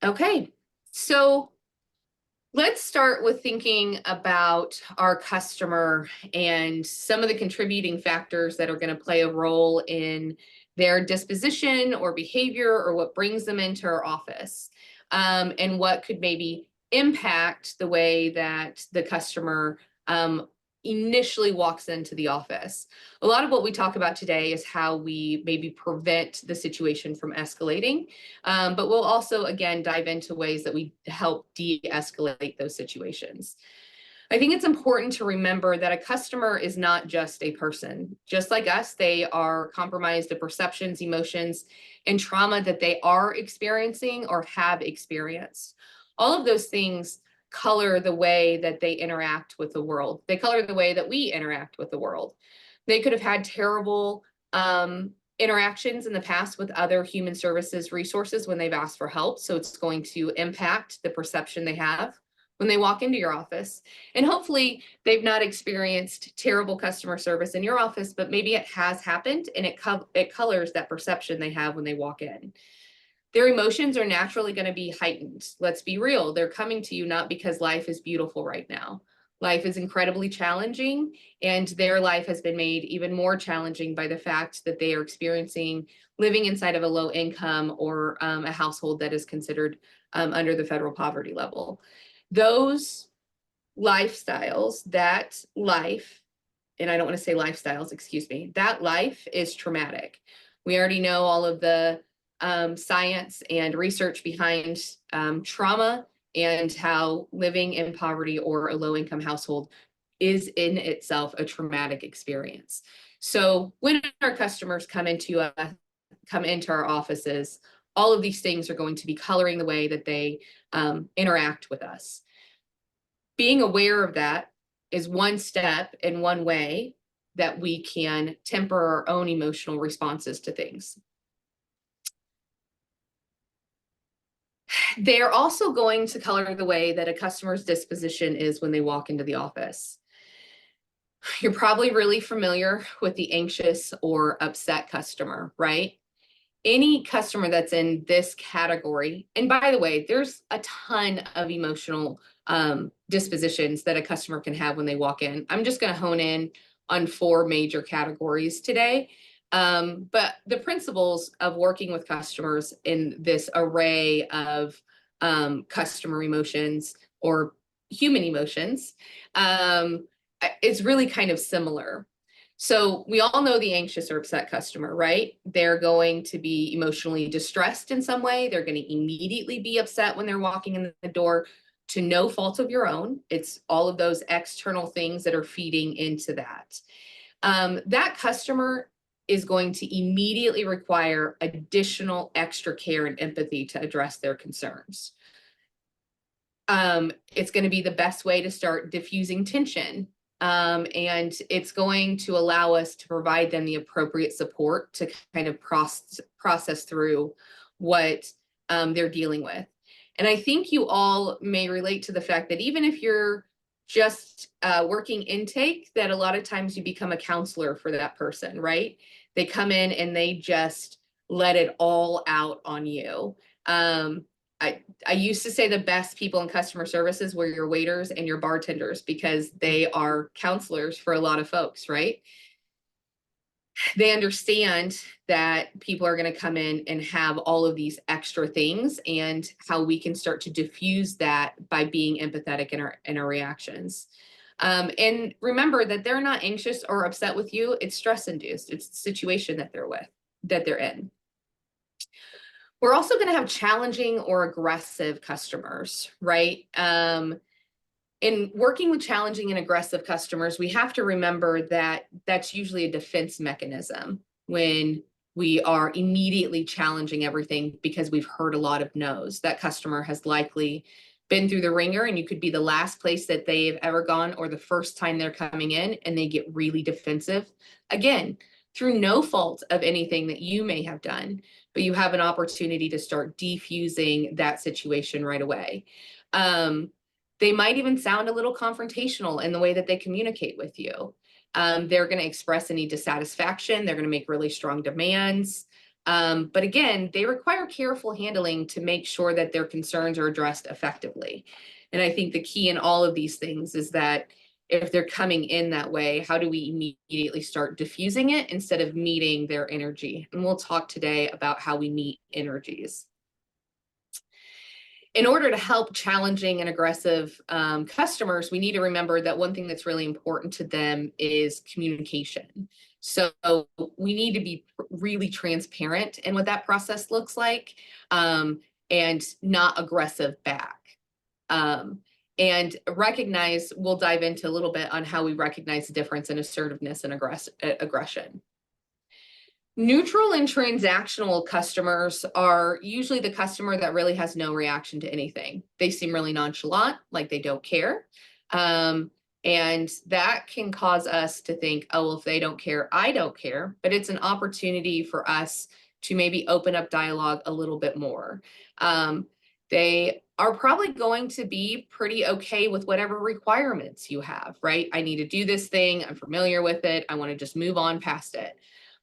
Okay, so let's start with thinking about our customer and some of the contributing factors that are going to play a role in their disposition or behavior or what brings them into our office, and what could maybe impact the way that the customer initially walks into the office. A lot of what we talk about today is how we maybe prevent the situation from escalating. But we'll also, again, dive into ways that we help de-escalate those situations. I think it's important to remember that a customer is not just a person. Just like us, they are compromised of perceptions, emotions, and trauma that they are experiencing or have experienced. All of those things color the way that they interact with the world. They color the way that we interact with the world. They could have had terrible interactions in the past with other human services resources when they've asked for help. So it's going to impact the perception they have when they walk into your office. And hopefully they've not experienced terrible customer service in your office, but maybe it has happened and it colors that perception they have when they walk in. Their emotions are naturally going to be heightened. Let's be real. They're coming to you not because life is beautiful right now. Life is incredibly challenging, and their life has been made even more challenging by the fact that they are experiencing living inside of a low income or a household that is considered under the federal poverty level. Those lifestyles, that life, and I don't want to say lifestyles, excuse me, that life is traumatic. We already know all of the science and research behind trauma and how living in poverty or a low-income household is in itself a traumatic experience. So when our customers come into our offices, all of these things are going to be coloring the way that they interact with us. Being aware of that is one step and one way that we can temper our own emotional responses to things. They're also going to color the way that a customer's disposition is when they walk into the office. You're probably really familiar with the anxious or upset customer, right? Any customer that's in this category, and by the way, there's a ton of emotional dispositions that a customer can have when they walk in. I'm just going to hone in on 4 major categories today. But the principles of working with customers in this array of customer emotions or human emotions is really kind of similar. So we all know the anxious or upset customer, right? They're going to be emotionally distressed in some way. They're going to immediately be upset when they're walking in the door to no fault of your own. It's all of those external things that are feeding into that. That customer is going to immediately require additional extra care and empathy to address their concerns. It's going to be the best way to start diffusing tension. And it's going to allow us to provide them the appropriate support to kind of process through what they're dealing with. And I think you all may relate to the fact that even if you're just working intake, that a lot of times you become a counselor for that person, right? They come in and they just let it all out on you. I used to say the best people in customer services were your waiters and your bartenders because they are counselors for a lot of folks, right? They understand that people are going to come in and have all of these extra things and how we can start to diffuse that by being empathetic in our reactions. And remember that they're not anxious or upset with you. It's stress induced. It's the situation that they're in. We're also going to have challenging or aggressive customers, right? In working with challenging and aggressive customers, we have to remember that that's usually a defense mechanism when we are immediately challenging everything because we've heard a lot of no's. That customer has likely been through the ringer, and you could be the last place that they've ever gone or the first time they're coming in and they get really defensive. Again, through no fault of anything that you may have done, but you have an opportunity to start defusing that situation right away. They might even sound a little confrontational in the way that they communicate with you. They're going to express any dissatisfaction. They're going to make really strong demands. But again, they require careful handling to make sure that their concerns are addressed effectively. And I think the key in all of these things is that if they're coming in that way, how do we immediately start diffusing it instead of meeting their energy? And we'll talk today about how we meet energies. In order to help challenging and aggressive customers, we need to remember that one thing that's really important to them is communication. So we need to be really transparent in what that process looks like, and not aggressive back. And recognize, we'll dive into a little bit on how we recognize the difference in assertiveness and aggression. Neutral and transactional customers are usually the customer that really has no reaction to anything. They seem really nonchalant, like they don't care. And that can cause us to think, oh, well, if they don't care, I don't care. But it's an opportunity for us to maybe open up dialogue a little bit more. They are probably going to be pretty okay with whatever requirements you have, right? I need to do this thing. I'm familiar with it. I want to just move on past it.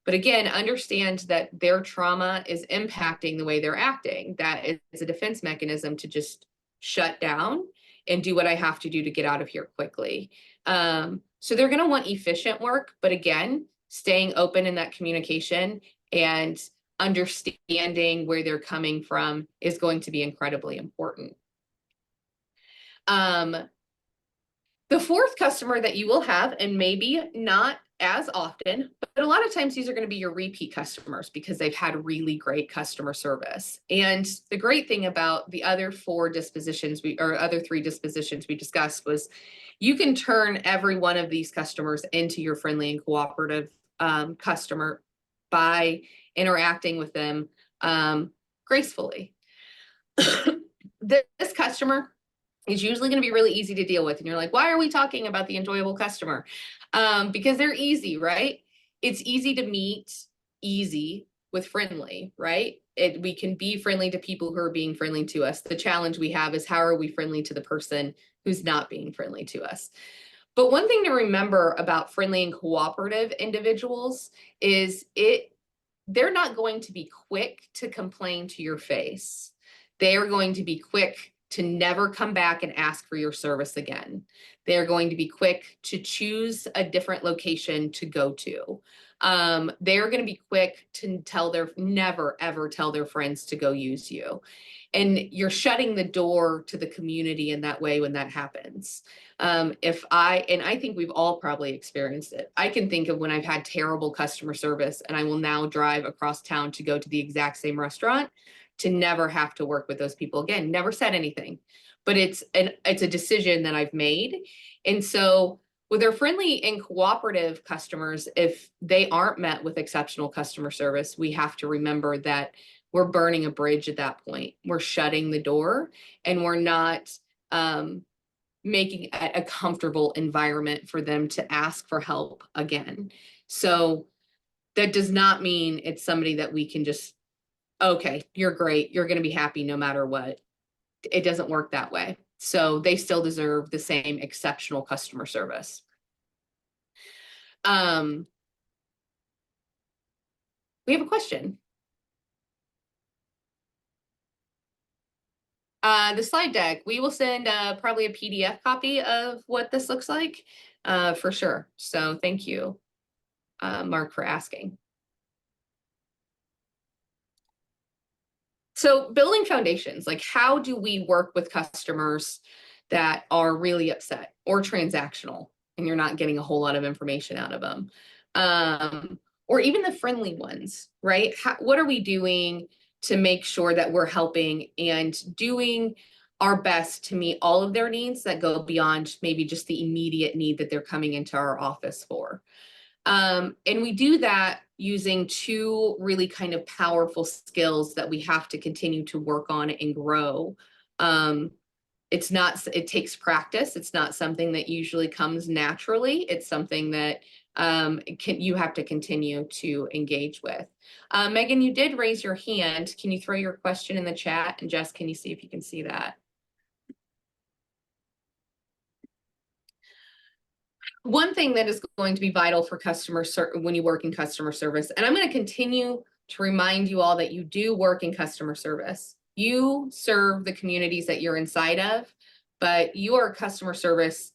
But again, understand that their trauma is impacting the way they're acting. That is a defense mechanism to just shut down and do what I have to do to get out of here quickly. So they're going to want efficient work, but again, staying open in that communication and understanding where they're coming from is going to be incredibly important. The fourth customer that you will have, and maybe not as often, but a lot of times these are going to be your repeat customers because they've had really great customer service. And the great thing about the other other three dispositions we discussed was you can turn every one of these customers into your friendly and cooperative customer by interacting with them gracefully. This customer is usually going to be really easy to deal with. And you're like, why are we talking about the enjoyable customer? Because they're easy, right? It's easy to meet easy with friendly, right? We can be friendly to people who are being friendly to us. The challenge we have is how are we friendly to the person who's not being friendly to us? But one thing to remember about friendly and cooperative individuals is they're not going to be quick to complain to your face. They are going to be quick to never come back and ask for your service again. They're going to be quick to choose a different location to go to. They're going to be quick to never, ever tell their friends to go use you. And you're shutting the door to the community in that way when that happens. And I think we've all probably experienced it. I can think of when I've had terrible customer service and I will now drive across town to go to the exact same restaurant to never have to work with those people again. Never said anything, but it's a decision that I've made. And so with our friendly and cooperative customers, if they aren't met with exceptional customer service, we have to remember that we're burning a bridge at that point. We're shutting the door and we're not making a comfortable environment for them to ask for help again. So that does not mean it's somebody that we can just, okay, you're great, you're going to be happy no matter what. It doesn't work that way. So they still deserve the same exceptional customer service. We have a question. The slide deck, we will send probably a PDF copy of what this looks like for sure. So thank you, Mark, for asking. So building foundations, like how do we work with customers that are really upset or transactional and you're not getting a whole lot of information out of them? Or even the friendly ones, right? What are we doing to make sure that we're helping and doing our best to meet all of their needs that go beyond maybe just the immediate need that they're coming into our office for? And we do that using two really kind of powerful skills that we have to continue to work on and grow. It takes practice. It's not something that usually comes naturally. It's something that you have to continue to engage with. Megan, you did raise your hand. Can you throw your question in the chat? And Jess, can you see if you can see that? One thing that is going to be vital for when you work in customer service, and I'm going to continue to remind you all that you do work in customer service. You serve the communities that you're inside of, but you are a customer service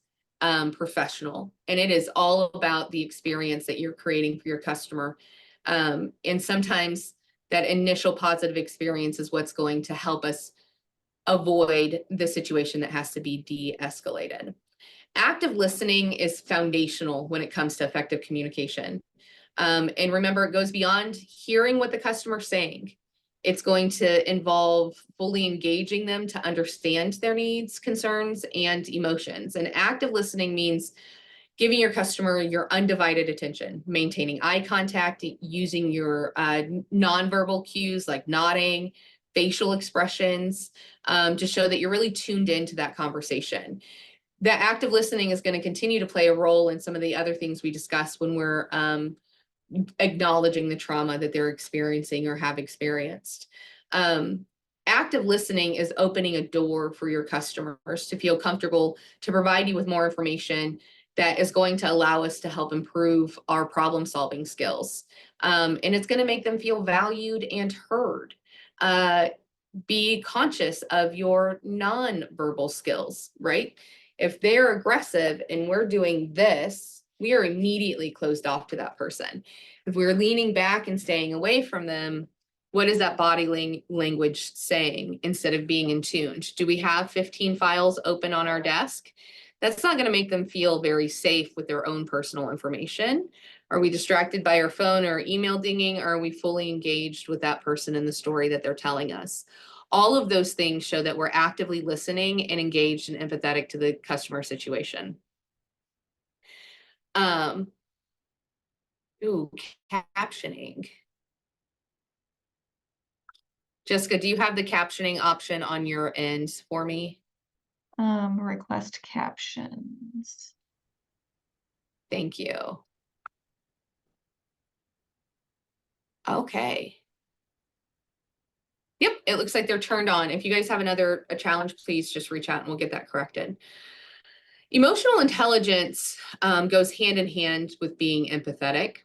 professional, and it is all about the experience that you're creating for your customer. And sometimes that initial positive experience is what's going to help us avoid the situation that has to be de-escalated. Active listening is foundational when it comes to effective communication. And remember, it goes beyond hearing what the customer's saying. It's going to involve fully engaging them to understand their needs, concerns, and emotions. And active listening means giving your customer your undivided attention, maintaining eye contact, using your nonverbal cues like nodding, facial expressions, to show that you're really tuned into that conversation. That active listening is going to continue to play a role in some of the other things we discussed when we're acknowledging the trauma that they're experiencing or have experienced. Active listening is opening a door for your customers to feel comfortable to provide you with more information that is going to allow us to help improve our problem solving skills. And it's going to make them feel valued and heard. Be conscious of your nonverbal skills, right? If they're aggressive and we're doing this, we are immediately closed off to that person. If we're leaning back and staying away from them, what is that body language saying instead of being in tune? Do we have 15 files open on our desk? That's not going to make them feel very safe with their own personal information. Are we distracted by our phone or email dinging? Or are we fully engaged with that person in the story that they're telling us? All of those things show that we're actively listening and engaged and empathetic to the customer situation. Captioning. Jessica, do you have the captioning option on your end for me? Request captions. Thank you. Okay. Yep, it looks like they're turned on. If you guys have a challenge, please just reach out and we'll get that corrected. Emotional intelligence goes hand in hand with being empathetic.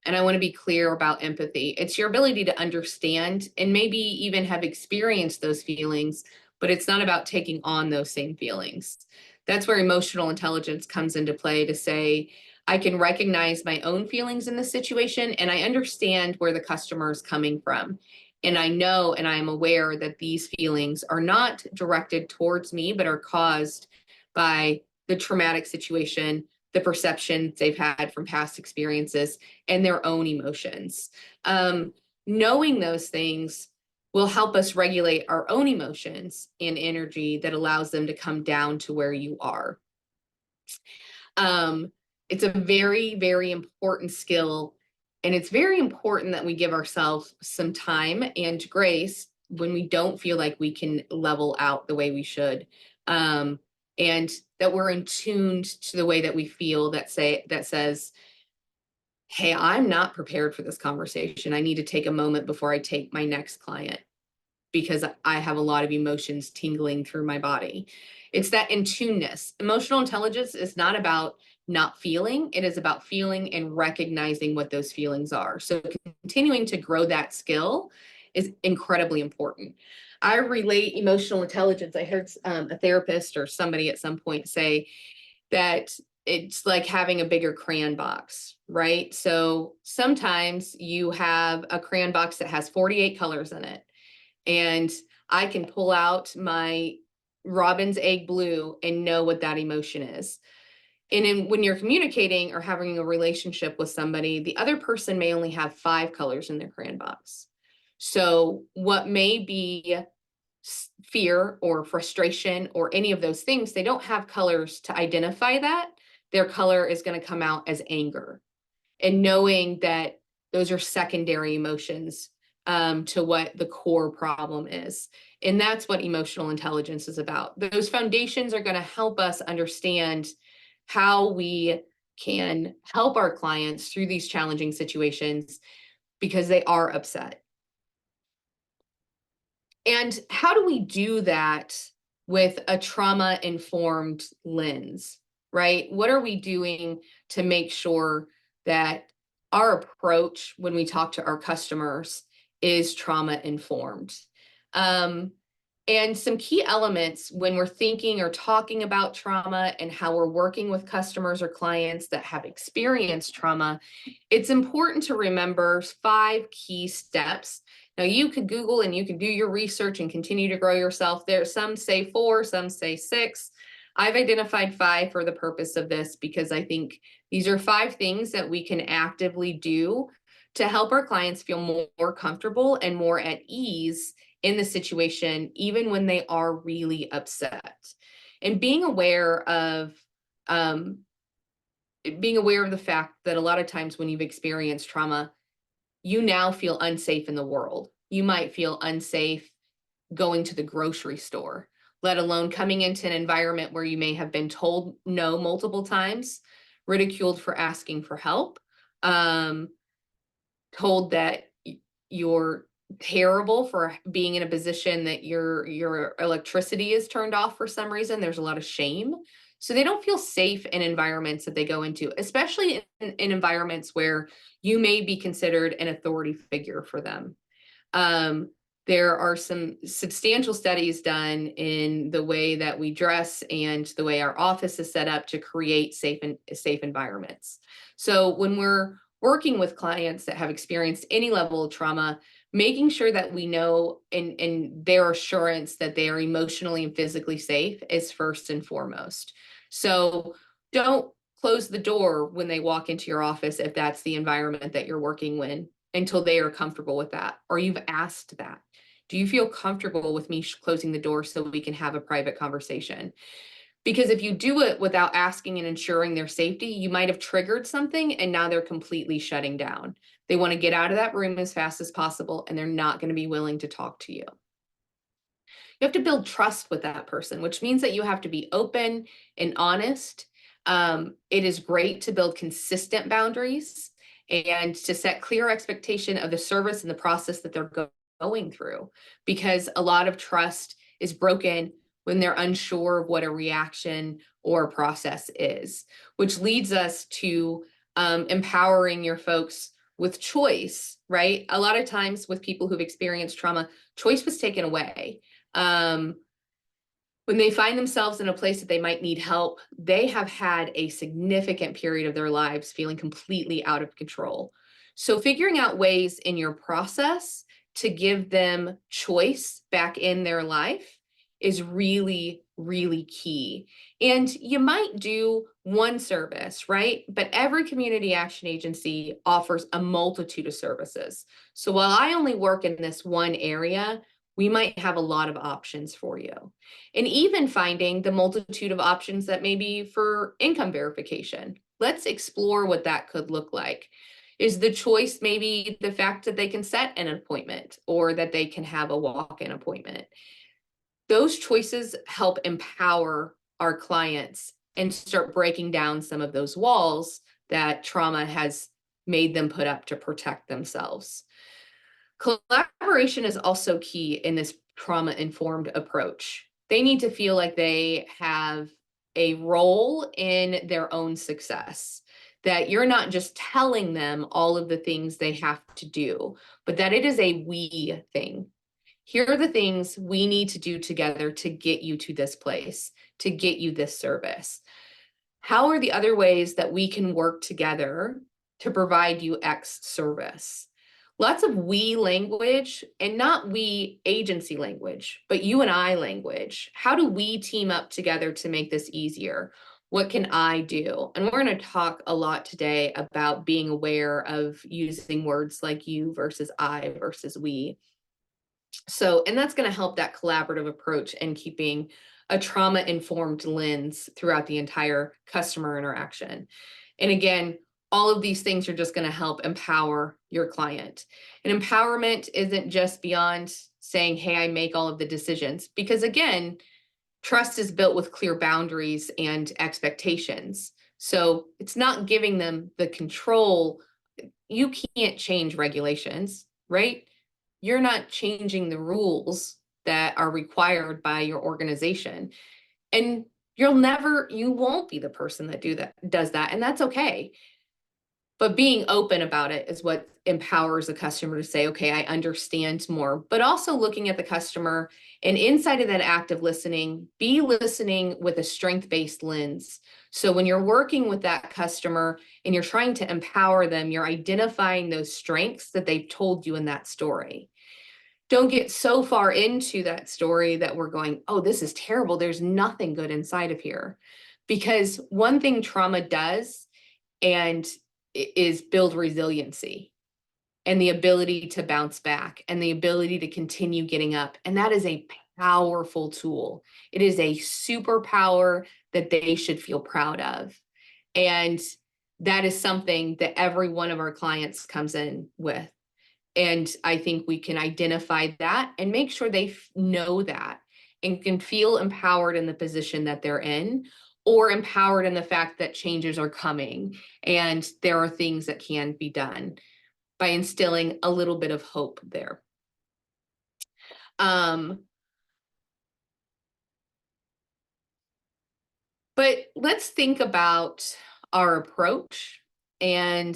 And I want to be clear about empathy. It's your ability to understand and maybe even have experienced those feelings, but it's not about taking on those same feelings. That's where emotional intelligence comes into play to say, I can recognize my own feelings in this situation and I understand where the customer is coming from. And I know and I'm aware that these feelings are not directed towards me, but are caused by the traumatic situation, the perception they've had from past experiences, and their own emotions. Knowing those things will help us regulate our own emotions and energy that allows them to come down to where you are. It's a very, very important skill, and it's very important that we give ourselves some time and grace when we don't feel like we can level out the way we should. And that we're in tuned to the way that we feel that says, hey, I'm not prepared for this conversation. I need to take a moment before I take my next client because I have a lot of emotions tingling through my body. It's that in tuneness. Emotional intelligence is not about not feeling. It is about feeling and recognizing what those feelings are. So continuing to grow that skill is incredibly important. I relate emotional intelligence. I heard a therapist or somebody at some point say that it's like having a bigger crayon box, right? So sometimes you have a crayon box that has 48 colors in it, and I can pull out my robin's egg blue and know what that emotion is. And when you're communicating or having a relationship with somebody, the other person may only have 5 colors in their crayon box. So what may be fear or frustration or any of those things, they don't have colors to identify that. Their color is going to come out as anger. And knowing that those are secondary emotions to what the core problem is. And that's what emotional intelligence is about. Those foundations are going to help us understand how we can help our clients through these challenging situations because they are upset. And how do we do that with a trauma-informed lens, right? What are we doing to make sure that our approach when we talk to our customers is trauma informed. And some key elements when we're thinking or talking about trauma and how we're working with customers or clients that have experienced trauma, it's important to remember 5 key steps. Now, you could Google and you can do your research and continue to grow yourself there. Some say 4, some say 6. I've identified 5 for the purpose of this because I think these are 5 things that we can actively do to help our clients feel more comfortable and more at ease in the situation, even when they are really upset. And being aware of the fact that a lot of times when you've experienced trauma, you now feel unsafe in the world. You might feel unsafe going to the grocery store, let alone coming into an environment where you may have been told no multiple times, ridiculed for asking for help, told that you're terrible for being in a position that your electricity is turned off for some reason. There's a lot of shame. So they don't feel safe in environments that they go into, especially in environments where you may be considered an authority figure for them. There are some substantial studies done in the way that we dress and the way our office is set up to create safe environments. So when we're working with clients that have experienced any level of trauma, making sure that we know and their assurance that they are emotionally and physically safe is first and foremost. So don't close the door when they walk into your office if that's the environment that you're working in until they are comfortable with that, or you've asked that. Do you feel comfortable with me closing the door so we can have a private conversation? Because if you do it without asking and ensuring their safety, you might have triggered something and now they're completely shutting down. They want to get out of that room as fast as possible and they're not going to be willing to talk to you. You have to build trust with that person, which means that you have to be open and honest. It is great to build consistent boundaries and to set clear expectation of the service and the process that they're going through, because a lot of trust is broken when they're unsure of what a reaction or a process is, which leads us to empowering your folks with choice, right? A lot of times with people who've experienced trauma, choice was taken away. When they find themselves in a place that they might need help, they have had a significant period of their lives feeling completely out of control. So figuring out ways in your process to give them choice back in their life is really, really key. And you might do one service, right? But every community action agency offers a multitude of services. So while I only work in this one area, we might have a lot of options for you. And even finding the multitude of options that may be for income verification. Let's explore what that could look like. Is the choice maybe the fact that they can set an appointment or that they can have a walk-in appointment? Those choices help empower our clients and start breaking down some of those walls that trauma has made them put up to protect themselves. Collaboration is also key in this trauma-informed approach. They need to feel like they have a role in their own success, that you're not just telling them all of the things they have to do, but that it is a we thing. Here are the things we need to do together to get you to this place, to get you this service. How are the other ways that we can work together to provide you X service? Lots of we language, and not we agency language, but you and I language. How do we team up together to make this easier? What can I do? And we're going to talk a lot today about being aware of using words like you versus I versus we. So, and that's going to help that collaborative approach and keeping a trauma-informed lens throughout the entire customer interaction. And again, all of these things are just going to help empower your client. And empowerment isn't just beyond saying, hey, I make all of the decisions, because again, trust is built with clear boundaries and expectations. So it's not giving them the control. You can't change regulations, right? You're not changing the rules that are required by your organization. And you won't be the person that does that. And that's okay. But being open about it is what empowers a customer to say, okay, I understand more, but also looking at the customer and inside of that active listening, be listening with a strength-based lens. So when you're working with that customer and you're trying to empower them, you're identifying those strengths that they've told you in that story. Don't get so far into that story that we're going, oh, this is terrible. There's nothing good inside of here. Because one thing trauma does and is build resiliency and the ability to bounce back and the ability to continue getting up. And that is a powerful tool. It is a superpower that they should feel proud of. And that is something that every one of our clients comes in with. And I think we can identify that and make sure they know that and can feel empowered in the position that they're in, or empowered in the fact that changes are coming and there are things that can be done by instilling a little bit of hope there. But let's think about our approach and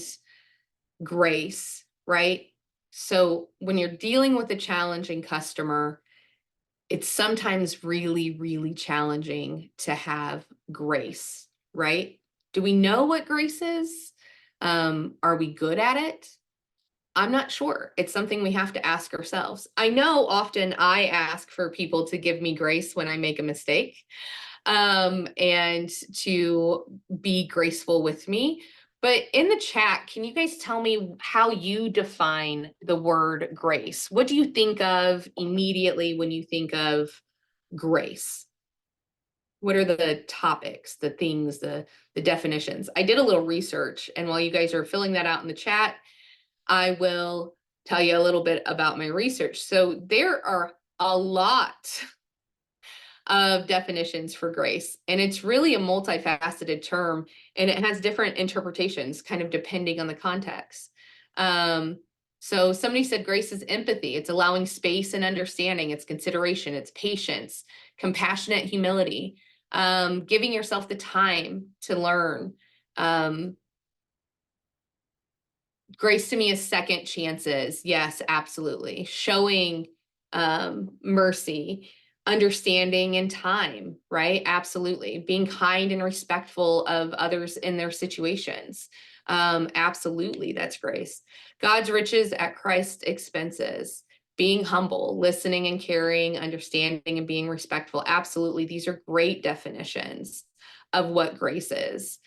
grace, right? So when you're dealing with a challenging customer, it's sometimes really, really challenging to have grace, right? Do we know what grace is? Are we good at it? I'm not sure. It's something we have to ask ourselves. I know often I ask for people to give me grace when I make a mistake, and to be graceful with me. But in the chat, can you guys tell me how you define the word grace? What do you think of immediately when you think of grace? What are the topics, the things, the definitions? I did a little research, and while you guys are filling that out in the chat, I will tell you a little bit about my research. So there are a lot of definitions for grace, and it's really a multifaceted term, and it has different interpretations kind of depending on the context. So somebody said grace is empathy. It's allowing space and understanding. It's consideration. It's patience, compassionate humility, giving yourself the time to learn. Grace to me is second chances. Yes, absolutely. Showing mercy, understanding and time, right? Absolutely. Being kind and respectful of others in their situations. Absolutely, that's grace. God's riches at Christ's expenses. Being humble, listening and caring, understanding and being respectful. Absolutely. These are great definitions of what grace is.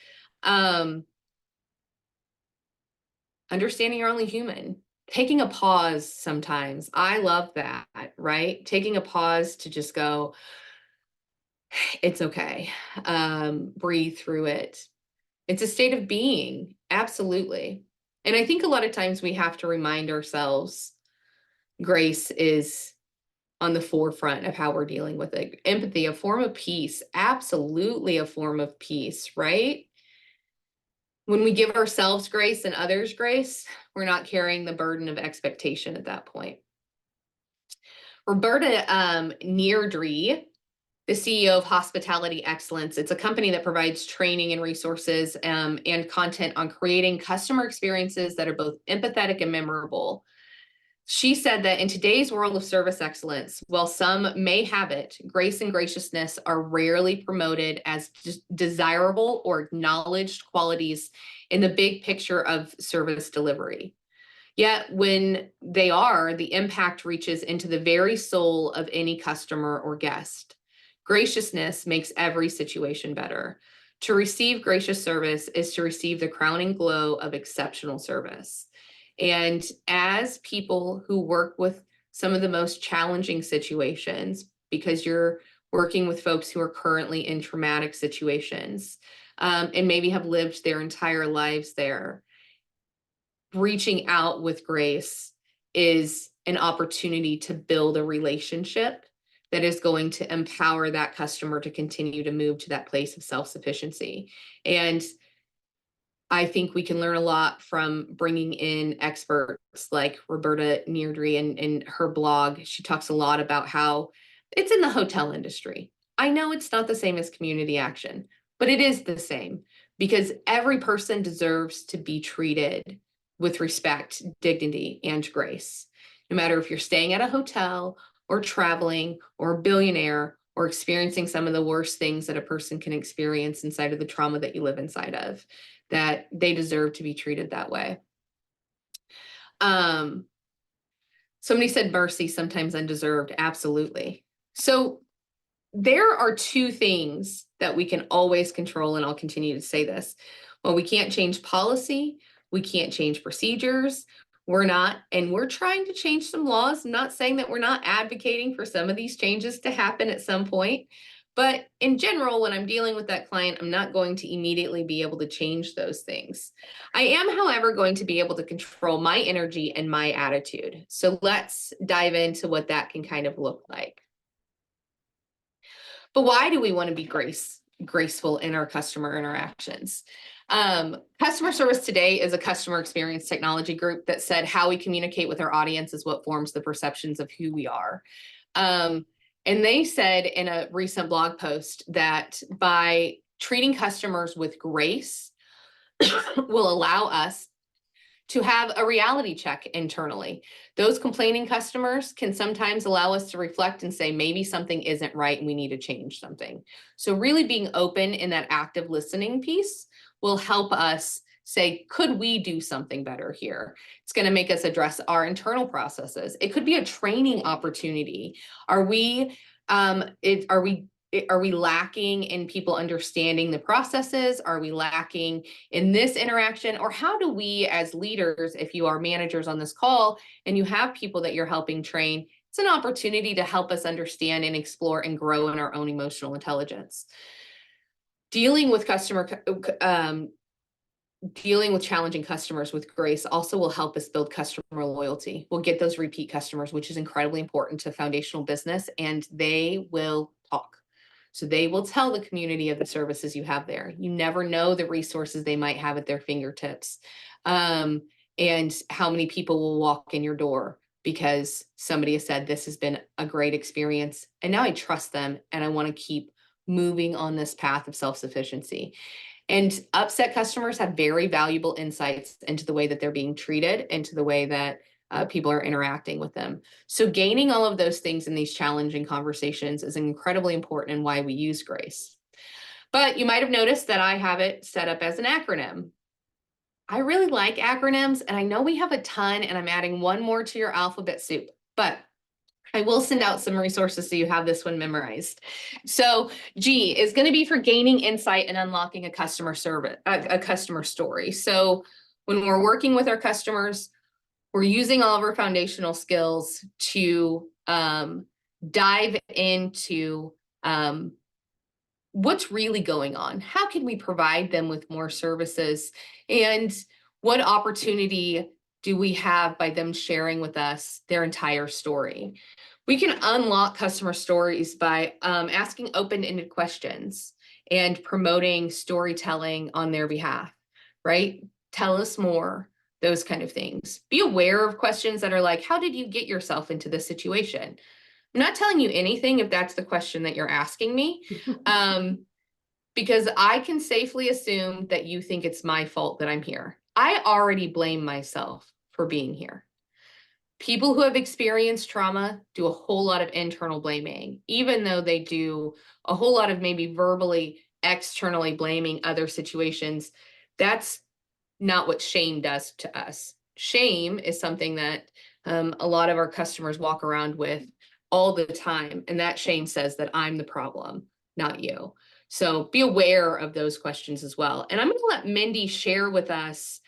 Understanding you're only human. Taking a pause sometimes. I love that, right? Taking a pause to just go, it's okay. Breathe through it. It's a state of being. Absolutely. And I think a lot of times we have to remind ourselves grace is on the forefront of how we're dealing with it. Empathy, a form of peace. Absolutely a form of peace, right? When we give ourselves grace and others grace, we're not carrying the burden of expectation at that point. Roberta Neardry, the CEO of Hospitality Excellence. It's a company that provides training and resources and content on creating customer experiences that are both empathetic and memorable. She said that in today's world of service excellence, while some may have it, grace and graciousness are rarely promoted as desirable or acknowledged qualities in the big picture of service delivery. Yet when they are, the impact reaches into the very soul of any customer or guest. Graciousness makes every situation better. To receive gracious service is to receive the crowning glow of exceptional service. And as people who work with some of the most challenging situations, because you're working with folks who are currently in traumatic situations, and maybe have lived their entire lives there, reaching out with grace is an opportunity to build a relationship that is going to empower that customer to continue to move to that place of self-sufficiency. And I think we can learn a lot from bringing in experts like Roberta Neardry and her blog. She talks a lot about how it's in the hotel industry. I know it's not the same as community action, but it is the same. because every person deserves to be treated with respect, dignity, and grace. No matter if you're staying at a hotel or traveling or a billionaire or experiencing some of the worst things that a person can experience inside of the trauma that you live inside of, that they deserve to be treated that way. Somebody said mercy, sometimes undeserved. Absolutely. So there are two things that we can always control, and I'll continue to say this. Well, we can't change policy, we can't change procedures. We're trying to change some laws. I'm not saying that we're not advocating for some of these changes to happen at some point. But in general, when I'm dealing with that client, I'm not going to immediately be able to change those things. I am, however, going to be able to control my energy and my attitude. So let's dive into what that can kind of look like. But why do we want to be graceful in our customer interactions? Customer service today is a customer experience technology group that said how we communicate with our audience is what forms the perceptions of who we are. And they said in a recent blog post that by treating customers with grace will allow us to have a reality check internally. Those complaining customers can sometimes allow us to reflect and say, maybe something isn't right and we need to change something. So really being open in that active listening piece will help us say, could we do something better here? It's going to make us address our internal processes. It could be a training opportunity. Are we lacking in people understanding the processes? Are we lacking in this interaction? Or how do we as leaders, if you are managers on this call and you have people that you're helping train, it's an opportunity to help us understand and explore and grow in our own emotional intelligence. Dealing with challenging customers with grace also will help us build customer loyalty. We'll get those repeat customers, which is incredibly important to foundational business, and they will talk. So they will tell the community of the services you have there. You never know the resources they might have at their fingertips, and how many people will walk in your door because somebody has said, this has been a great experience, and now I trust them, and I want to keep moving on this path of self-sufficiency. And upset customers have very valuable insights into the way that they're being treated, into the way that people are interacting with them. So gaining all of those things in these challenging conversations is incredibly important and why we use grace. But you might have noticed that I have it set up as an acronym. I really like acronyms, and I know we have a ton, and I'm adding one more to your alphabet soup, but I will send out some resources so you have this one memorized. So G is going to be for gaining insight and unlocking a customer story. So when we're working with our customers, we're using all of our foundational skills to dive into what's really going on. How can we provide them with more services? And what opportunity do we have by them sharing with us their entire story? We can unlock customer stories by asking open-ended questions and promoting storytelling on their behalf, right? Tell us more, those kind of things. Be aware of questions that are like, how did you get yourself into this situation? I'm not telling you anything if that's the question that you're asking me, because I can safely assume that you think it's my fault that I'm here. I already blame myself for being here. People who have experienced trauma do a whole lot of internal blaming, even though they do a whole lot of maybe verbally, externally blaming other situations. That's not what shame does to us. Shame is something that a lot of our customers walk around with all the time. And that shame says that I'm the problem, not you. So be aware of those questions as well. And I'm going to let Mindy share with us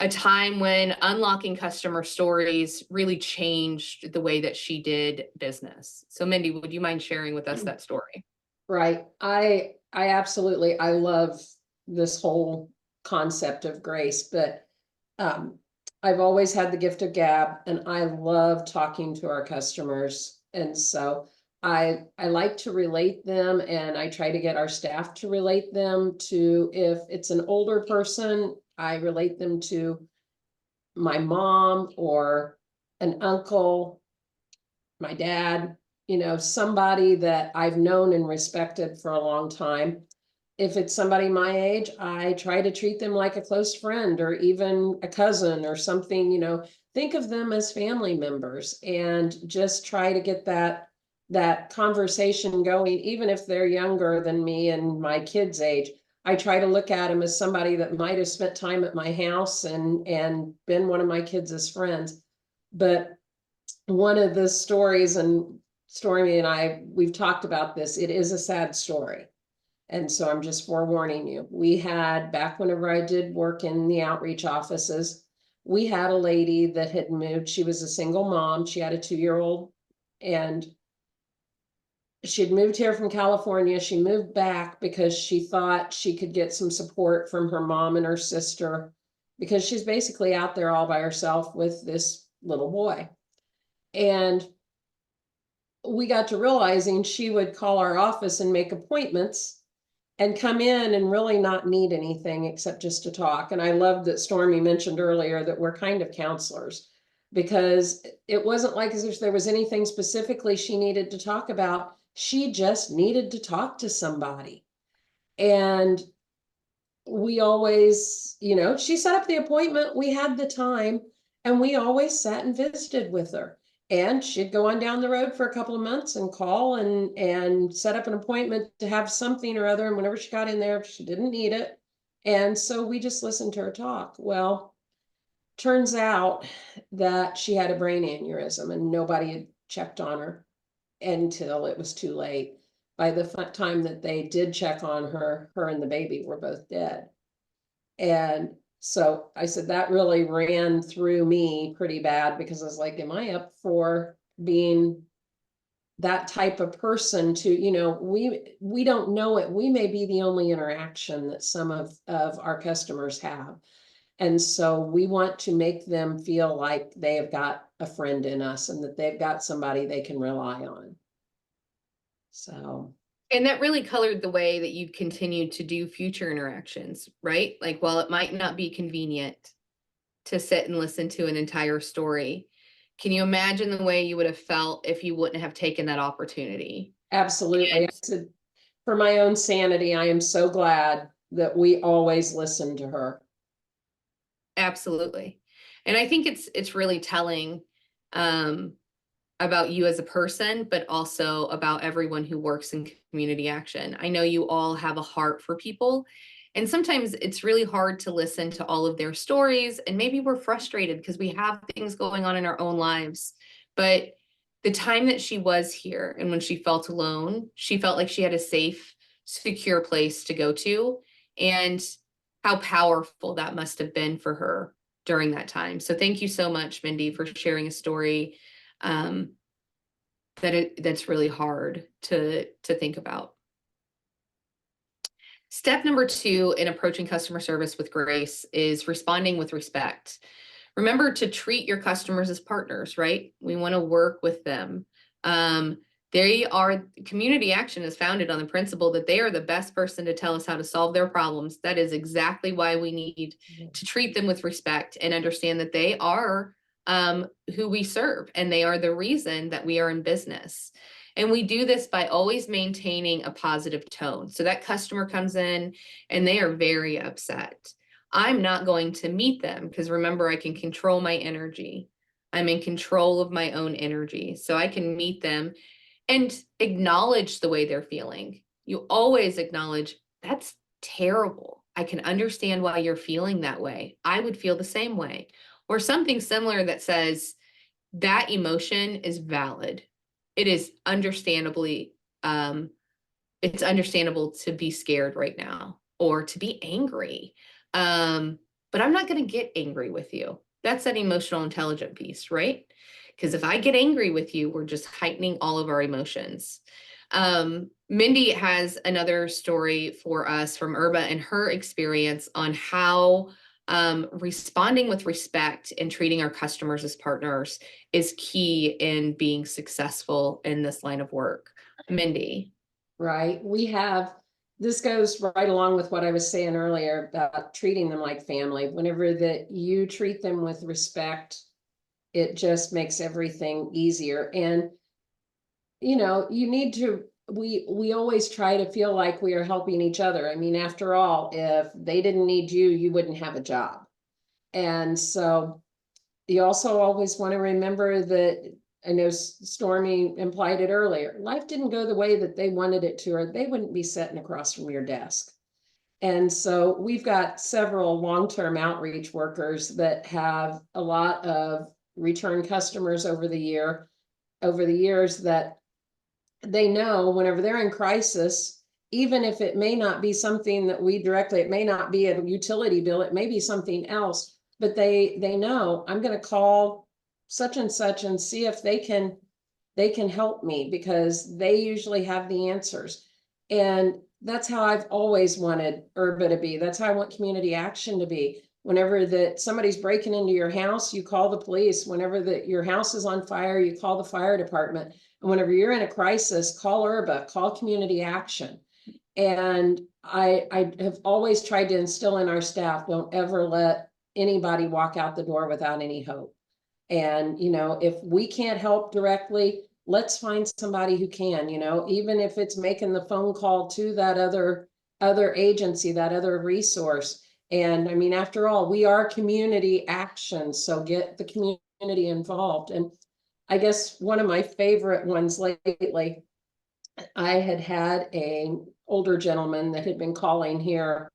a time when unlocking customer stories really changed the way that she did business. So Mindy, would you mind sharing with us that story? Right. I absolutely, I love this whole concept of grace, but I've always had the gift of gab, and I love talking to our customers. And so I like to relate them, and I try to get our staff to relate them to, if it's an older person, I relate them to my mom or an uncle, my dad, somebody that I've known and respected for a long time. if it's somebody my age, I try to treat them like a close friend or even a cousin or something, think of them as family members and just try to get that conversation going, even if they're younger than me and my kids' age. I try to look at them as somebody that might have spent time at my house and been one of my kids' friends. But one of the stories, and Stormy and we've talked about this, it is a sad story. And so I'm just forewarning you. We had, back whenever I did work in the outreach offices, we had a lady that had moved. She was a single mom. She had a 2-year-old, and she'd moved here from California. She moved back because she thought she could get some support from her mom and her sister, because she's basically out there all by herself with this little boy. And we got to realizing she would call our office and make appointments and come in and really not need anything except just to talk. And I love that Stormy mentioned earlier that we're kind of counselors, because it wasn't like as if there was anything specifically she needed to talk about. She just needed to talk to somebody. And we always, she set up the appointment, we had the time, and we always sat and visited with her. And she'd go on down the road for a couple of months and call and set up an appointment to have something or other. And whenever she got in there, she didn't need it. And so we just listened to her talk. Well, turns out that she had a brain aneurysm and nobody had checked on her until it was too late. By the time that they did check on her and the baby were both dead. And so I said, that really ran through me pretty bad, because I was like, am I up for being that type of person to, we don't know it. We may be the only interaction that some of our customers have. And so we want to make them feel like they have got a friend in us and that they've got somebody they can rely on. So. And that really colored the way that you've continued to do future interactions, right? Like, while it might not be convenient to sit and listen to an entire story, can you imagine the way you would have felt if you wouldn't have taken that opportunity? Absolutely. And I said, for my own sanity, I am so glad that we always listen to her. absolutely. And I think it's really telling about you as a person, but also about everyone who works in community action. I know you all have a heart for people, and sometimes it's really hard to listen to all of their stories, and maybe we're frustrated because we have things going on in our own lives. But the time that she was here and when she felt alone, she felt like she had a safe, secure place to go to, and how powerful that must have been for her during that time. So thank you so much, Mindy, for sharing a story that's really hard to think about. Step number 2 in approaching customer service with grace is responding with respect. Remember to treat your customers as partners, right? We want to work with them. Community action is founded on the principle that they are the best person to tell us how to solve their problems. That is exactly why we need to treat them with respect and understand that they are who we serve, and they are the reason that we are in business. And we do this by always maintaining a positive tone. So that customer comes in and they are very upset. I'm not going to meet them, because remember, I can control my energy. I'm in control of my own energy. So I can meet them and acknowledge the way they're feeling. You always acknowledge, that's terrible. I can understand why you're feeling that way. I would feel the same way. Or something similar that says, that emotion is valid. It is understandably, it's understandable to be scared right now or to be angry. But I'm not going to get angry with you. That's that emotional intelligent piece, right? Because if I get angry with you, we're just heightening all of our emotions. Mindy has another story for us from Erba and her experience on how responding with respect and treating our customers as partners is key in being successful in this line of work. Mindy. Right. This goes right along with what I was saying earlier about treating them like family. Whenever that you treat them with respect, it just makes everything easier. And, you need to we always try to feel like we are helping each other. I mean, after all, if they didn't need you, you wouldn't have a job. And so you also always want to remember that, I know Stormy implied it earlier, life didn't go the way that they wanted it to, or they wouldn't be sitting across from your desk. And so we've got several long-term outreach workers that have a lot of return customers over the years, that they know whenever they're in crisis, even if it may not be something that we directly, it may not be a utility bill, it may be something else, but they know I'm going to call such and such and see if they can help me, because they usually have the answers. And that's how I've always wanted URBA to be. That's how I want community action to be. Whenever that somebody's breaking into your house, you call the police. Whenever that your house is on fire, you call the fire department. And whenever you're in a crisis, call URBA, call community action. And I have always tried to instill in our staff, don't ever let anybody walk out the door without any hope. And, if we can't help directly, let's find somebody who can, even if it's making the phone call to that other agency, that other resource. And I mean, after all, we are community action, so get the community involved. And I guess one of my favorite ones lately, I had an older gentleman that had been calling here.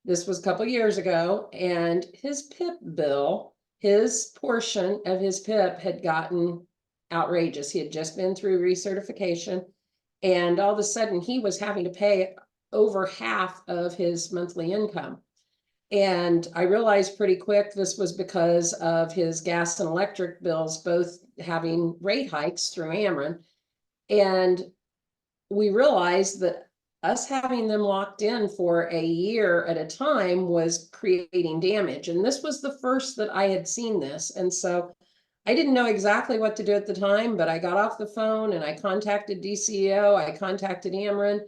This was a couple years ago, and his PIP bill, his portion of his PIP had gotten outrageous. He had just been through recertification, and all of a sudden he was having to pay over half of his monthly income. And I realized pretty quick this was because of his gas and electric bills both having rate hikes through Ameren. And we realized that us having them locked in for a year at a time was creating damage. And this was the first that I had seen this. And so I didn't know exactly what to do at the time, but I got off the phone and I contacted DCEO, I contacted Ameren,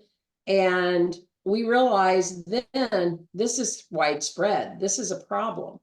and we realized then this is widespread. This is a problem.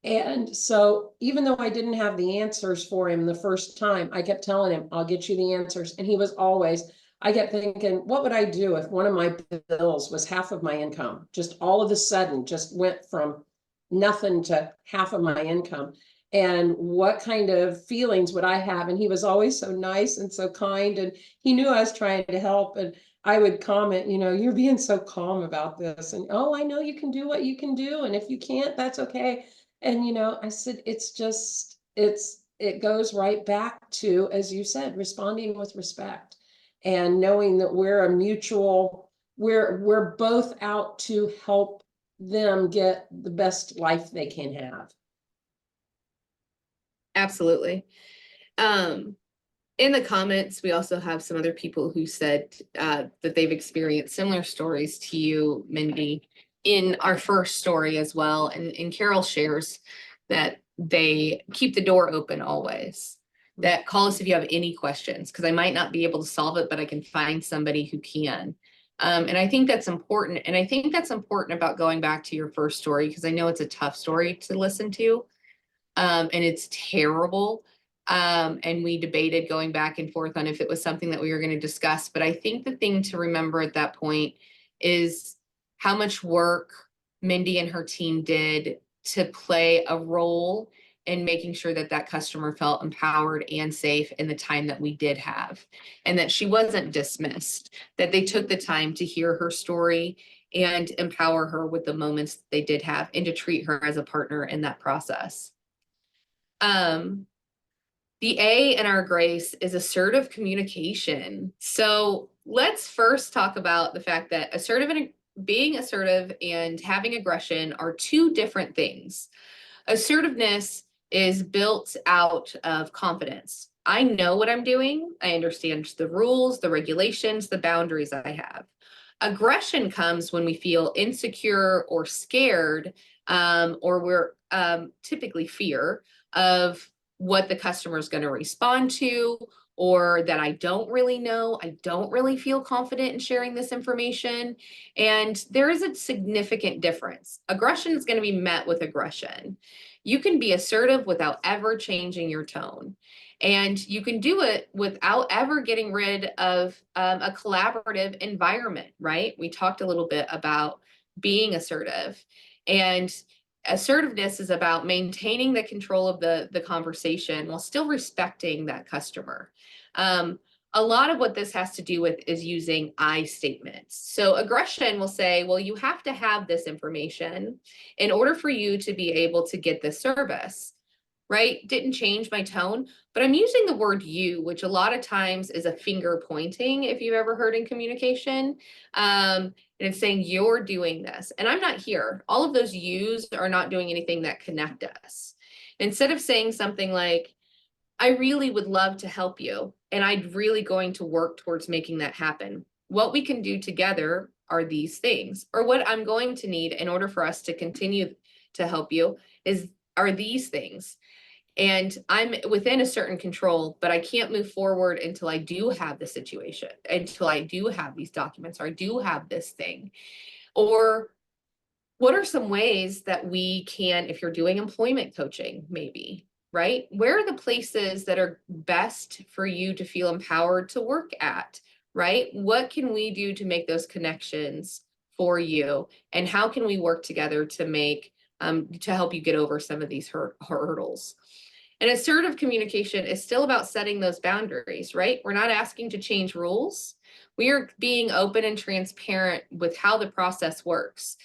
And so even though I didn't have the answers for him the first time, I kept telling him, I'll get you the answers. And he was always, I kept thinking, what would I do if one of my bills was half of my income? Just all of a sudden just went from nothing to half of my income. And what kind of feelings would I have? And he was always so nice and so kind. And he knew I was trying to help. And I would comment, you're being so calm about this. And, oh, I know you can do what you can do. And if you can't, that's okay. And, I said, it goes right back to, as you said, responding with respect and knowing that we're both out to help them get the best life they can have. Absolutely. In the comments, we also have some other people who said that they've experienced similar stories to you, Mindy, in our first story as well. And Carol shares that they keep the door open always. That call us if you have any questions, because I might not be able to solve it, but I can find somebody who can. And I think that's important. And I think that's important about going back to your first story, because I know it's a tough story to listen to. And it's terrible. And we debated going back and forth on if it was something that we were going to discuss. But I think the thing to remember at that point is how much work Mindy and her team did to play a role in making sure that that customer felt empowered and safe in the time that we did have, and that she wasn't dismissed, that they took the time to hear her story and empower her with the moments they did have, and to treat her as a partner in that process. The A in our GRACE is assertive communication. So let's first talk about the fact that being assertive and having aggression are two different things. Assertiveness is built out of confidence. I know what I'm doing. I understand the rules, the regulations, the boundaries I have. Aggression comes when we feel insecure or scared, or we're typically fear of what the customer is going to respond to, or that I don't really know. I don't really feel confident in sharing this information. And there is a significant difference. Aggression is going to be met with aggression. You can be assertive without ever changing your tone. And you can do it without ever getting rid of a collaborative environment, right? We talked a little bit about being assertive, and assertiveness is about maintaining the control of the conversation while still respecting that customer. A lot of what this has to do with is using I statements. So aggression will say, well, you have to have this information in order for you to be able to get this service, right? Didn't change my tone, but I'm using the word you, which a lot of times is a finger pointing, if you've ever heard in communication. And it's saying you're doing this, and I'm not here. All of those yous are not doing anything that connect us. Instead of saying something like, I really would love to help you, and I'm really going to work towards making that happen. What we can do together are these things, or what I'm going to need in order for us to continue to help you are these things. And I'm within a certain control, but I can't move forward until I do have the situation, until I do have these documents, or I do have this thing. Or what are some ways that we can, if you're doing employment coaching, maybe, right? Where are the places that are best for you to feel empowered to work at, right? What can we do to make those connections for you? And how can we work together to make, to help you get over some of these hurdles? And assertive communication is still about setting those boundaries, right? We're not asking to change rules. We are being open and transparent with how the process works.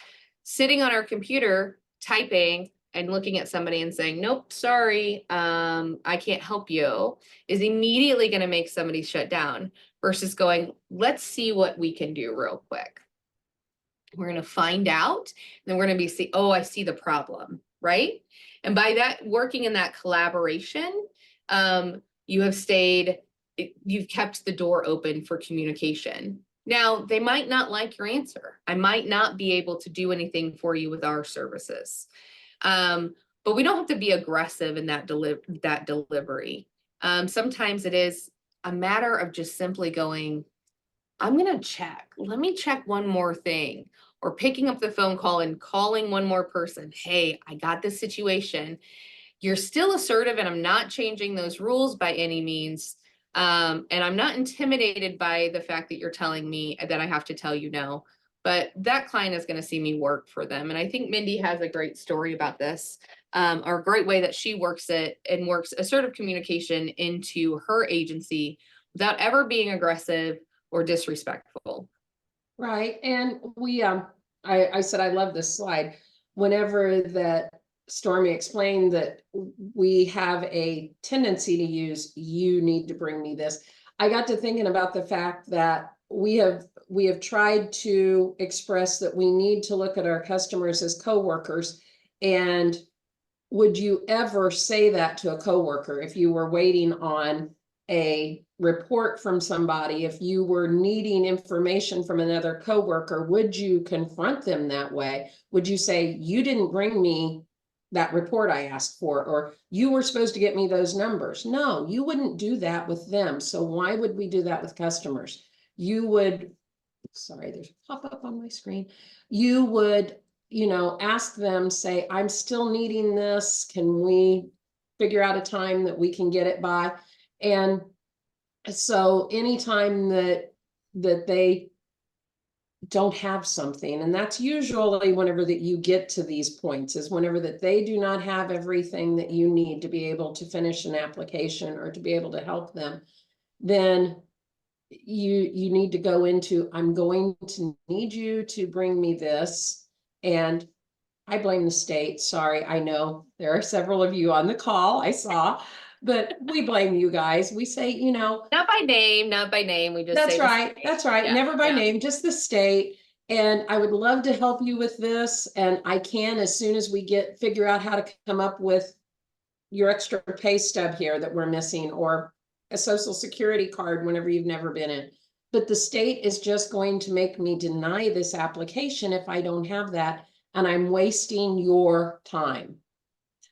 Sitting on our computer, typing and looking at somebody and saying, nope, sorry, I can't help you, is immediately going to make somebody shut down, versus going, let's see what we can do real quick. We're going to find out, and then we're going to see, oh, I see the problem, right? And by that, working in that collaboration, you've kept the door open for communication. Now, they might not like your answer. I might not be able to do anything for you with our services. But we don't have to be aggressive in that delivery. Sometimes it is a matter of just simply going, I'm going to check. Let me check one more thing. Or picking up the phone call and calling one more person. Hey, I got this situation. You're still assertive, and I'm not changing those rules by any means. And I'm not intimidated by the fact that you're telling me that I have to tell you no. But that client is going to see me work for them. And I think Mindy has a great story about this, or a great way that she works it and works assertive communication into her agency without ever being aggressive or disrespectful. Right. And I said, I love this slide. Whenever that Stormy explained that we have a tendency to use, you need to bring me this, I got to thinking about the fact that we have tried to express that we need to look at our customers as coworkers. And would you ever say that to a coworker if you were waiting on a report from somebody, if you were needing information from another coworker, would you confront them that way? Would you say, you didn't bring me that report I asked for, or you were supposed to get me those numbers? No, you wouldn't do that with them. So why would we do that with customers? You would, sorry, there's a pop-up on my screen. You would, ask them, say, I'm still needing this. Can we figure out a time that we can get it by? And so anytime that they don't have something, and that's usually whenever that you get to these points, is whenever that they do not have everything that you need to be able to finish an application or to be able to help them, then you need to go into, I'm going to need you to bring me this. And I blame the state. Sorry, I know there are several of you on the call, I saw. But we blame you guys. We say, not by name, we just that's say right. That's right. Yeah, Never by yeah. name, just the state. And I would love to help you with this. And I can, as soon as we figure out how to come up with your extra pay stub here that we're missing, or a social security card whenever you've never been in. But the state is just going to make me deny this application if I don't have that. And I'm wasting your time.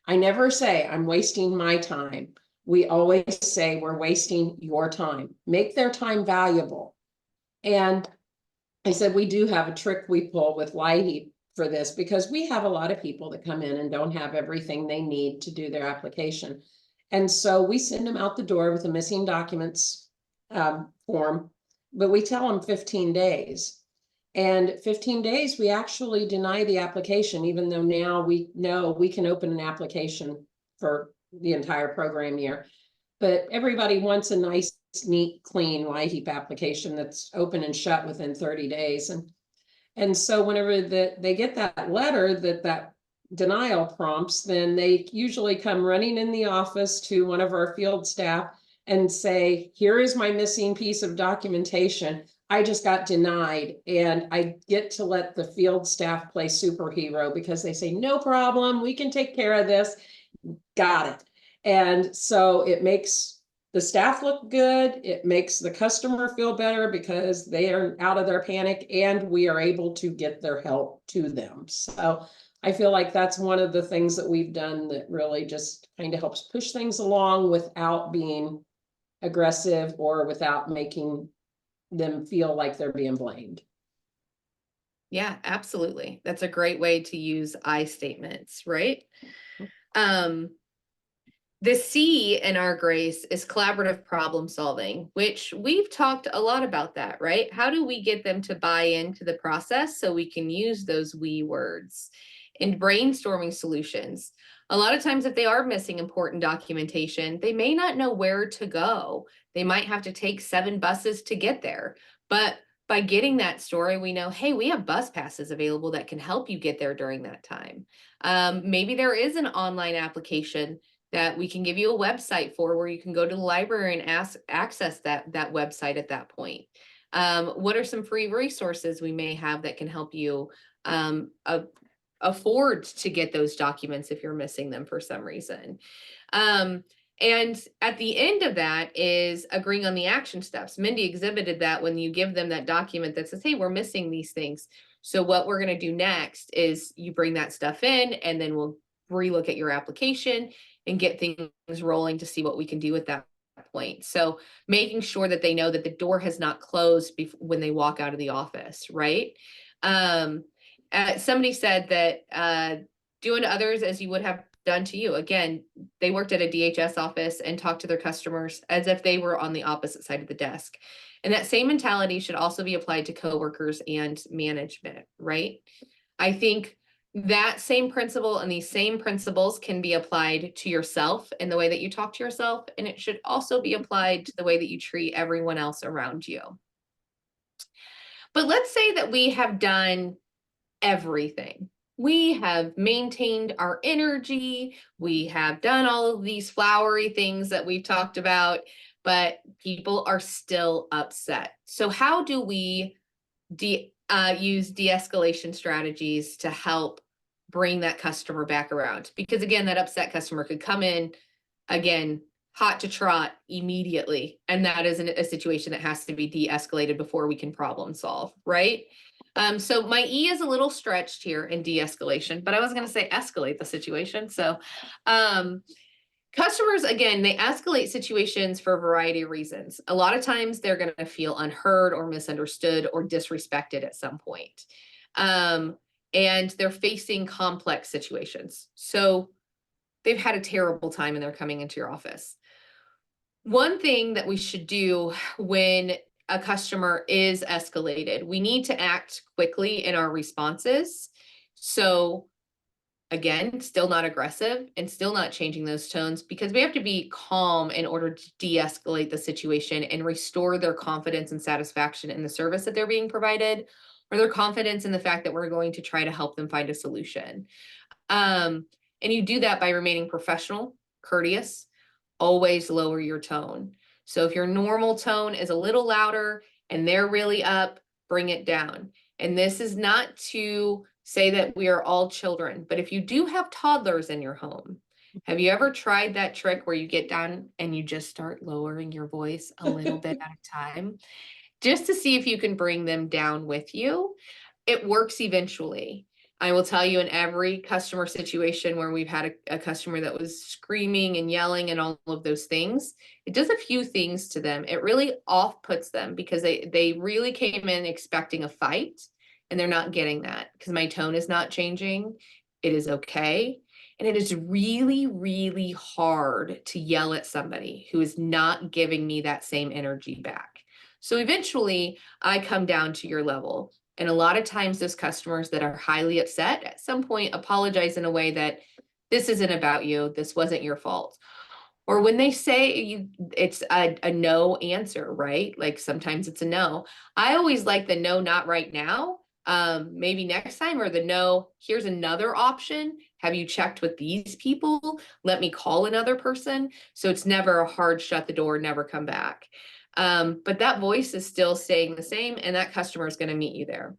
I never say I'm wasting my time. We always say we're wasting your time. Make their time valuable. And I said, we do have a trick we pull with LIHEAP for this, because we have a lot of people that come in and don't have everything they need to do their application. And so we send them out the door with a missing documents form, but we tell them 15 days. And 15 days, we actually deny the application, even though now we know we can open an application for the entire program year. But everybody wants a nice, neat, clean LIHEAP application that's open and shut within 30 days. And so whenever they get that letter that denial prompts, then they usually come running in the office to one of our field staff and say, here is my missing piece of documentation. I just got denied. And I get to let the field staff play superhero because they say, no problem, we can take care of this. Got it. And so it makes the staff look good. It makes the customer feel better because they are out of their panic and we are able to get their help to them. So I feel like that's one of the things that we've done that really just kind of helps push things along without being aggressive or without making them feel like they're being blamed. Yeah, absolutely. That's a great way to use I statements, right? The C in our GRACE is collaborative problem solving, which we've talked a lot about that, right? How do we get them to buy into the process so we can use those we words? And brainstorming solutions. A lot of times if they are missing important documentation, they may not know where to go. They might have to take 7 buses to get there. But by getting that story, we know, hey, we have bus passes available that can help you get there during that time. Maybe there is an online application that we can give you a website for where you can go to the library and access that website at that point. What are some free resources we may have that can help you afford to get those documents if you're missing them for some reason? And at the end of that is agreeing on the action steps. Mindy exhibited that when you give them that document that says, hey, we're missing these things. So what we're going to do next is you bring that stuff in and then we'll relook at your application and get things rolling to see what we can do at that point. So making sure that they know that the door has not closed when they walk out of the office, right? Somebody said that do unto others as you would have done to you. Again, they worked at a DHS office and talked to their customers as if they were on the opposite side of the desk. And that same mentality should also be applied to coworkers and management, right? I think that same principle and these same principles can be applied to yourself in the way that you talk to yourself, and it should also be applied to the way that you treat everyone else around you. But let's say that we have done everything. We have maintained our energy. We have done all of these flowery things that we've talked about, but people are still upset. So how do we use de-escalation strategies to help bring that customer back around? Because again, that upset customer could come in again, hot to trot immediately. And that is a situation that has to be de-escalated before we can problem solve, right? So my E is a little stretched here in de-escalation, but I was going to say escalate the situation. So customers, again, they escalate situations for a variety of reasons. A lot of times they're going to feel unheard or misunderstood or disrespected at some point. And they're facing complex situations. So they've had a terrible time and they're coming into your office. One thing that we should do when a customer is escalated, we need to act quickly in our responses. So again, still not aggressive and still not changing those tones, because we have to be calm in order to de-escalate the situation and restore their confidence and satisfaction in the service that they're being provided, or their confidence in the fact that we're going to try to help them find a solution. And you do that by remaining professional, courteous, always lower your tone. So if your normal tone is a little louder and they're really up, bring it down. And this is not to say that we are all children, but if you do have toddlers in your home, have you ever tried that trick where you get down and you just start lowering your voice a little bit at a time, just to see if you can bring them down with you? It works eventually. I will tell you, in every customer situation where we've had a customer that was screaming and yelling and all of those things, it does a few things to them. It really off-puts them because they really came in expecting a fight and they're not getting that because my tone is not changing. It is okay. And it is really, really hard to yell at somebody who is not giving me that same energy back. So eventually I come down to your level. And a lot of times those customers that are highly upset at some point apologize in a way that this isn't about you. This wasn't your fault. Or when they say it's a no answer, right? Like sometimes it's a no. I always like the no, not right now. Maybe next time, or the no, here's another option. Have you checked with these people? Let me call another person. So it's never a hard shut the door, never come back. But that voice is still staying the same, and that customer is going to meet you there.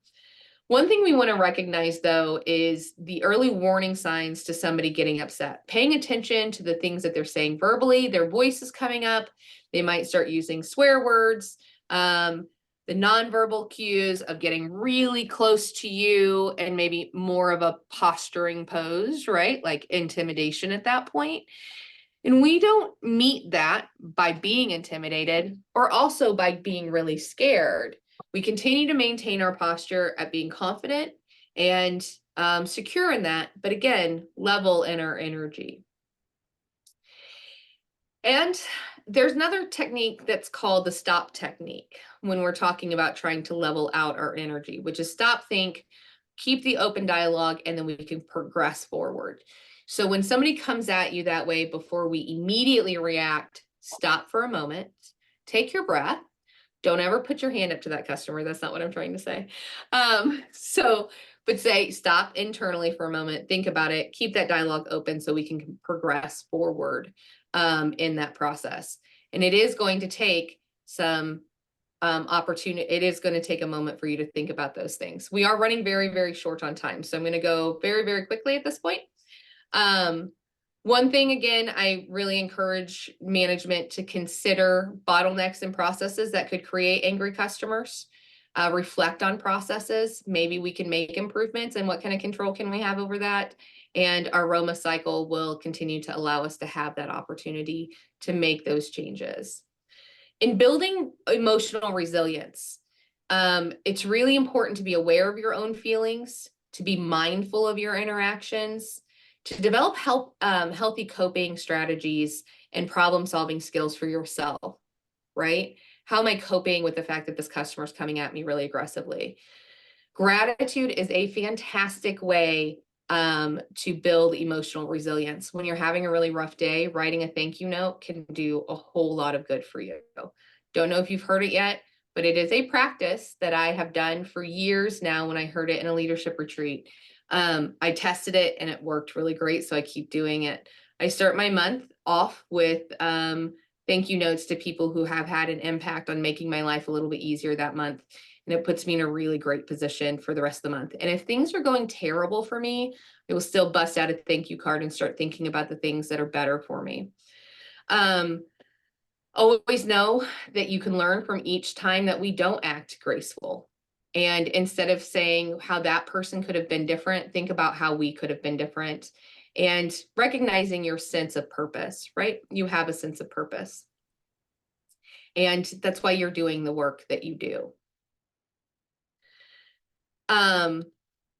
One thing we want to recognize, though, is the early warning signs to somebody getting upset. Paying attention to the things that they're saying verbally, their voice is coming up. They might start using swear words. The nonverbal cues of getting really close to you and maybe more of a posturing pose, right? Like intimidation at that point. And we don't meet that by being intimidated or also by being really scared. We continue to maintain our posture at being confident and secure in that, but again, level in our energy. And there's another technique that's called the stop technique when we're talking about trying to level out our energy, which is stop, think, keep the open dialogue, and then we can progress forward. So when somebody comes at you that way, before we immediately react, stop for a moment, take your breath. Don't ever put your hand up to that customer. That's not what I'm trying to say. But say stop internally for a moment, think about it, keep that dialogue open so we can progress forward in that process. And it is going to take some opportunity. It is going to take a moment for you to think about those things. We are running very, very short on time. So I'm going to go very, very quickly at this point. One thing, again, I really encourage management to consider bottlenecks and processes that could create angry customers. Reflect on processes. Maybe we can make improvements, and what kind of control can we have over that? And our Roma cycle will continue to allow us to have that opportunity to make those changes. In building emotional resilience, it's really important to be aware of your own feelings, to be mindful of your interactions, to develop healthy coping strategies and problem-solving skills for yourself, right? How am I coping with the fact that this customer is coming at me really aggressively? Gratitude is a fantastic way to build emotional resilience. When you're having a really rough day, writing a thank you note can do a whole lot of good for you. Don't know if you've heard it yet, but it is a practice that I have done for years now. When I heard it in a leadership retreat, I tested it and it worked really great. So I keep doing it. I start my month off with thank you notes to people who have had an impact on making my life a little bit easier that month. And it puts me in a really great position for the rest of the month. And if things are going terrible for me, I will still bust out a thank you card and start thinking about the things that are better for me. Always know that you can learn from each time that we don't act graceful. And instead of saying how that person could have been different, think about how we could have been different. And recognizing your sense of purpose, right? You have a sense of purpose. And that's why you're doing the work that you do.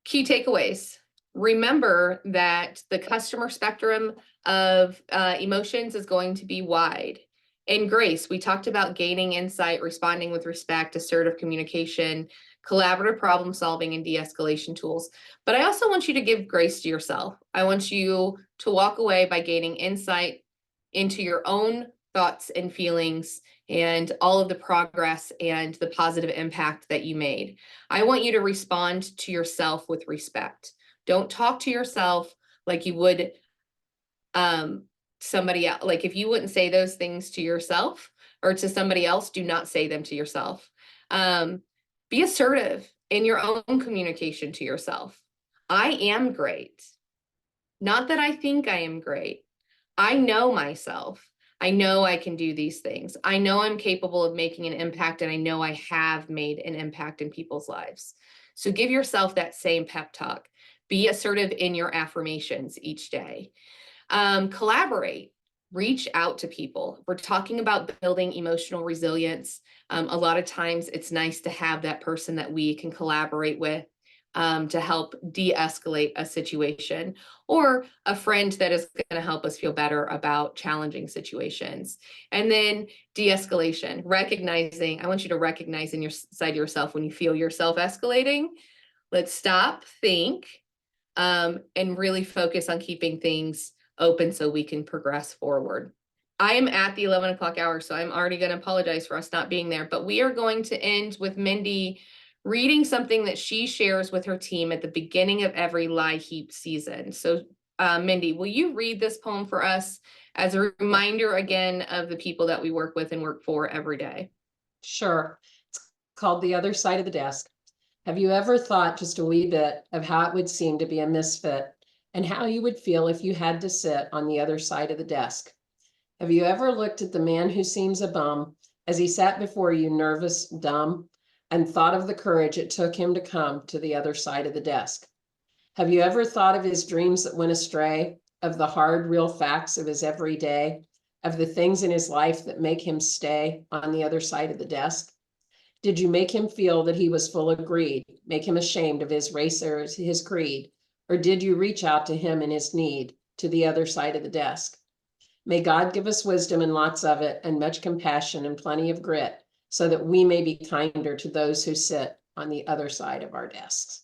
Key takeaways. Remember that the customer spectrum of emotions is going to be wide. In grace, we talked about gaining insight, responding with respect, assertive communication, collaborative problem solving, and de-escalation tools. But I also want you to give grace to yourself. I want you to walk away by gaining insight into your own thoughts and feelings and all of the progress and the positive impact that you made. I want you to respond to yourself with respect. Don't talk to yourself like you would somebody else. Like if you wouldn't say those things to yourself or to somebody else, do not say them to yourself. Be assertive in your own communication to yourself. I am great. Not that I think I am great. I know myself. I know I can do these things. I know I'm capable of making an impact, and I know I have made an impact in people's lives. So give yourself that same pep talk. Be assertive in your affirmations each day. Collaborate. Reach out to people. We're talking about building emotional resilience. A lot of times it's nice to have that person that we can collaborate with. to help de-escalate a situation, or a friend that is going to help us feel better about challenging situations. And then de-escalation, recognizing, I want you to recognize in your side yourself when you feel yourself escalating. Let's stop, think, and really focus on keeping things open so we can progress forward. I am at the 11 o'clock hour, so I'm already going to apologize for us not being there, but we are going to end with Mindy reading something that she shares with her team at the beginning of every LIHEAP season. So Mindy, will you read this poem for us as a reminder again of the people that we work with and work for every day? Sure. It's called The Other Side of the Desk. Have you ever thought just a wee bit of how it would seem to be a misfit and how you would feel if you had to sit on the other side of the desk? Have you ever looked at the man who seems a bum as he sat before you, nervous, dumb, and thought of the courage it took him to come to the other side of the desk? Have you ever thought of his dreams that went astray, of the hard, real facts of his everyday, of the things in his life that make him stay on the other side of the desk? Did you make him feel that he was full of greed, make him ashamed of his race or his creed? Or did you reach out to him in his need to the other side of the desk? May God give us wisdom and lots of it, and much compassion and plenty of grit, so that we may be kinder to those who sit on the other side of our desks.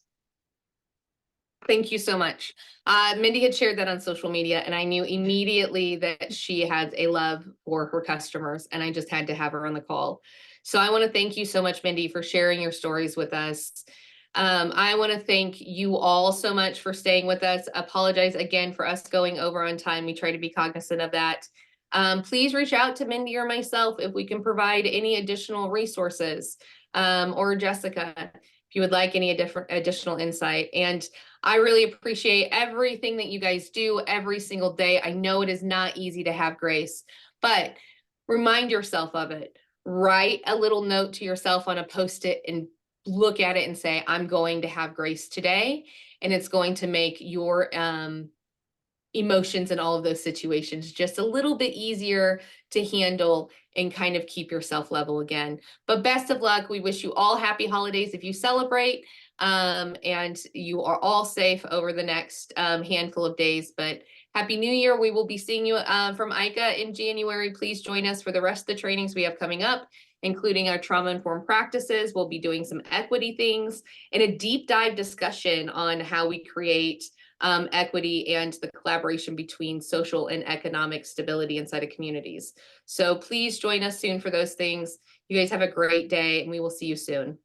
Thank you so much. Mindy had shared that on social media, and I knew immediately that she has a love for her customers, and I just had to have her on the call. So I want to thank you so much, Mindy, for sharing your stories with us. I want to thank you all so much for staying with us. Apologize again for us going over on time. We try to be cognizant of that. Please reach out to Mindy or myself if we can provide any additional resources, or Jessica, if you would like any additional insight. And I really appreciate everything that you guys do every single day. I know it is not easy to have grace, but remind yourself of it. Write a little note to yourself on a Post-it and look at it and say, I'm going to have grace today. And it's going to make your emotions in all of those situations just a little bit easier to handle and kind of keep yourself level again. But best of luck. We wish you all happy holidays if you celebrate, and you are all safe over the next handful of days. But Happy New Year. We will be seeing you from ICA in January. Please join us for the rest of the trainings we have coming up, including our trauma-informed practices. We'll be doing some equity things and a deep dive discussion on how we create equity and the collaboration between social and economic stability inside of communities. So please join us soon for those things. You guys have a great day, and we will see you soon.